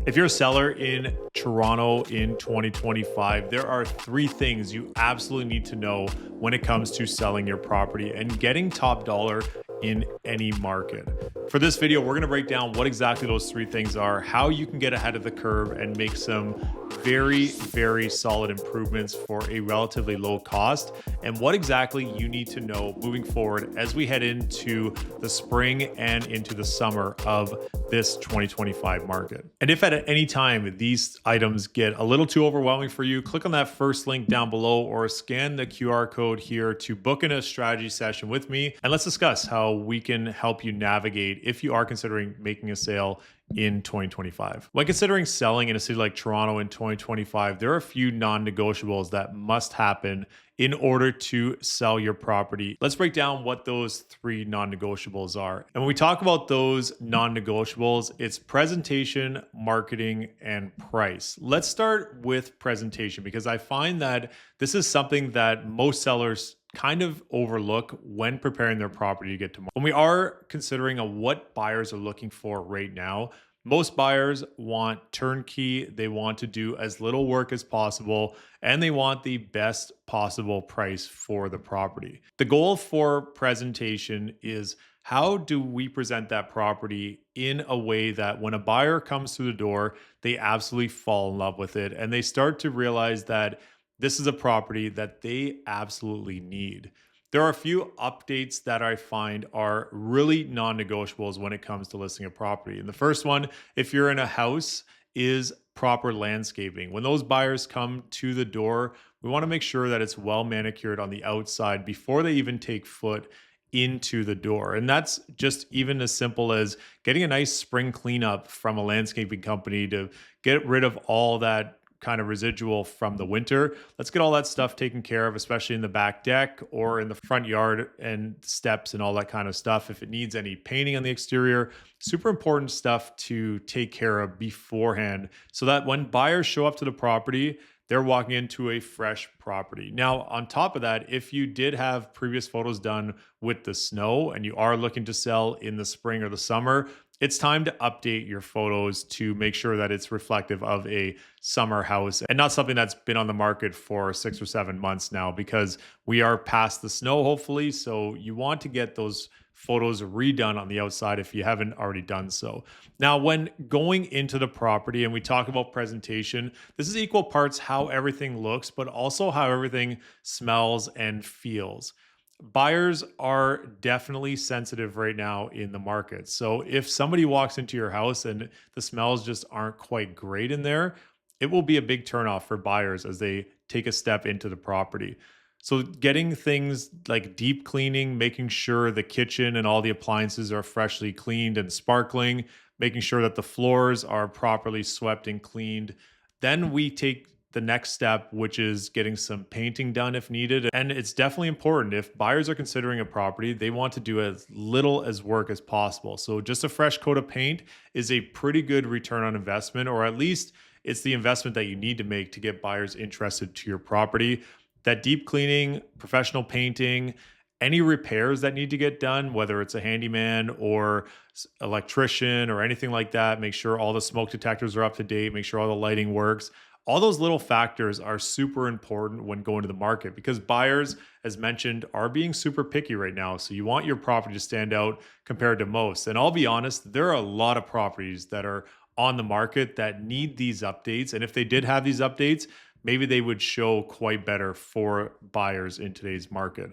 If you're a seller in Toronto in 2025, there are three things you absolutely need to know when it comes to selling your property and getting top dollar in any market. For this video, we're going to break down what exactly those three things are, how you can get ahead of the curve and make some very solid improvements for a relatively low cost, and what exactly you need to know moving forward as we head into the spring and into the summer of this 2025 market. And if at any time these items get a little too overwhelming for you, click on that first link down below or scan the QR code here to book in a strategy session with me, and let's discuss how we can help you navigate if you are considering making a sale in 2025. When considering selling in a city like Toronto in 2025, there are a few non-negotiables that must happen in order to sell your property. Let's break down what those three non-negotiables are. And when we talk about those non-negotiables, it's presentation, marketing, and price. Let's start with presentation because I find that this is something that most sellers kind of overlook when preparing their property to get to market. When we are considering what buyers are looking for right now, most buyers want turnkey, they want to do as little work as possible, and they want the best possible price for the property. The goal for presentation is how do we present that property in a way that when a buyer comes through the door, they absolutely fall in love with it and they start to realize that this is a property that they absolutely need. There are a few updates that I find are really non-negotiables when it comes to listing a property. And the first one, if you're in a house, is proper landscaping. When those buyers come to the door, we want to make sure that it's well manicured on the outside before they even take foot into the door. And that's just even as simple as getting a nice spring cleanup from a landscaping company to get rid of all that kind of residual from the winter. Let's get all that stuff taken care of, especially in the back deck or in the front yard and steps and all that kind of stuff. If it needs any painting on the exterior, super important stuff to take care of beforehand so that when buyers show up to the property, they're walking into a fresh property. Now, on top of that, if you did have previous photos done with the snow and you are looking to sell in the spring or the summer, it's time to update your photos to make sure that it's reflective of a summer house and not something that's been on the market for 6 or 7 months now, because we are past the snow, hopefully. So you want to get those photos redone on the outside if you haven't already done so. Now, when going into the property and we talk about presentation, this is equal parts how everything looks, but also how everything smells and feels. Buyers are definitely sensitive right now in the market. So if somebody walks into your house and the smells just aren't quite great in there, it will be a big turnoff for buyers as they take a step into the property. So getting things like deep cleaning, making sure the kitchen and all the appliances are freshly cleaned and sparkling, making sure that the floors are properly swept and cleaned. Then we take the next step, which is getting some painting done if needed. And it's definitely important. If buyers are considering a property, they want to do as little as work as possible. So just a fresh coat of paint is a pretty good return on investment, or at least it's the investment that you need to make to get buyers interested to your property. That deep cleaning, professional painting, any repairs that need to get done, whether it's a handyman or electrician or anything like that, make sure all the smoke detectors are up to date, make sure all the lighting works. All those little factors are super important when going to the market because buyers, as mentioned, are being super picky right now. So you want your property to stand out compared to most. And I'll be honest, there are a lot of properties that are on the market that need these updates. And if they did have these updates, maybe they would show quite better for buyers in today's market.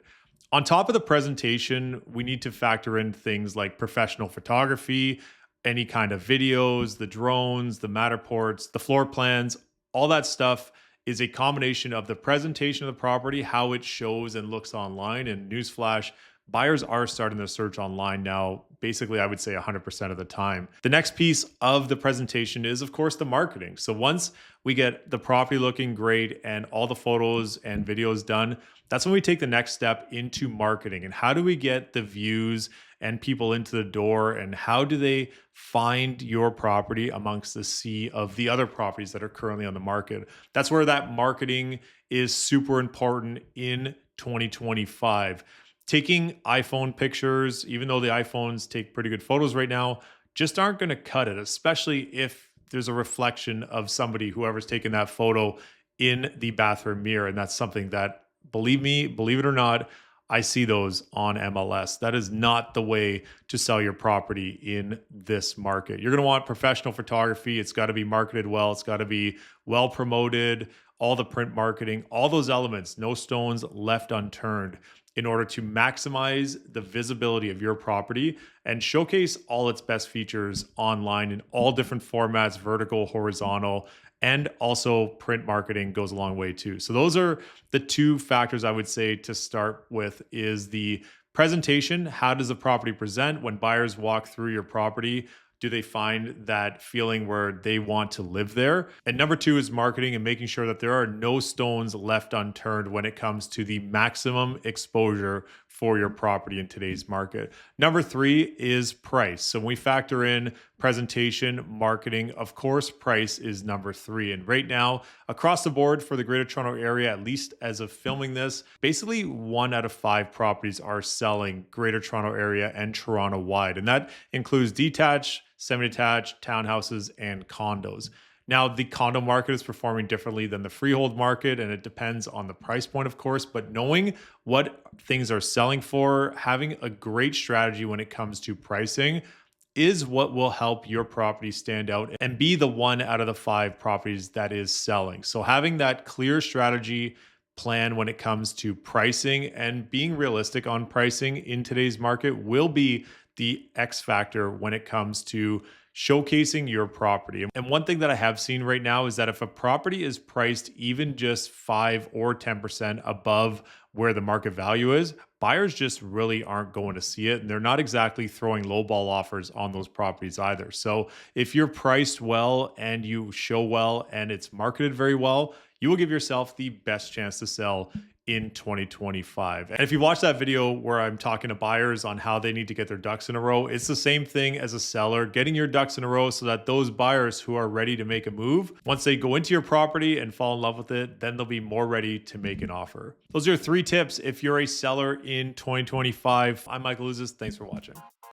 On top of the presentation, we need to factor in things like professional photography, any kind of videos, the drones, the Matterports, the floor plans. All that stuff is a combination of the presentation of the property, how it shows and looks online. And newsflash, buyers are starting their search online now, basically, I would say 100% of the time. The next piece of the presentation is, of course, the marketing. So once we get the property looking great and all the photos and videos done, that's when we take the next step into marketing. And how do we get the views and people into the door, and how do they find your property amongst the sea of the other properties that are currently on the market? That's where that marketing is super important in 2025. Taking iPhone pictures, even though the iPhones take pretty good photos right now, just aren't going to cut it, especially if there's a reflection of somebody, whoever's taken that photo, in the bathroom mirror. And that's something that, believe me, believe it or not, I see those on MLS. That is not the way to sell your property in this market. You're going to want professional photography. It's got to be marketed well. It's got to be well promoted, all the print marketing, all those elements, no stones left unturned, in order to maximize the visibility of your property and showcase all its best features online in all different formats, vertical, horizontal, and also print marketing goes a long way too. So those are the two factors I would say to start with: is the presentation. How does the property present when buyers walk through your property? Do they find that feeling where they want to live there? And number two is marketing and making sure that there are no stones left unturned when it comes to the maximum exposure for your property in today's market. Number three is price. So when we factor in presentation, marketing, of course, price is number three. And right now, across the board for the Greater Toronto Area, at least as of filming this, basically 1 out of 5 properties are selling Greater Toronto Area and Toronto wide. And that includes detached, semi-detached, townhouses, and condos. Now, the condo market is performing differently than the freehold market, and it depends on the price point, of course, but knowing what things are selling for, having a great strategy when it comes to pricing is what will help your property stand out and be the 1 out of the 5 properties that is selling. So having that clear strategy plan when it comes to pricing and being realistic on pricing in today's market will be the X factor when it comes to showcasing your property. And one thing that I have seen right now is that if a property is priced even just 5 or 10% above where the market value is, buyers just really aren't going to see it. And they're not exactly throwing lowball offers on those properties either. So if you're priced well and you show well and it's marketed very well, you will give yourself the best chance to sell in 2025. And if you watch that video where I'm talking to buyers on how they need to get their ducks in a row, it's the same thing as a seller, getting your ducks in a row so that those buyers who are ready to make a move, once they go into your property and fall in love with it, then they'll be more ready to make an offer. Those are 3 tips if you're a seller in 2025. I'm Michael Ouzas. Thanks for watching.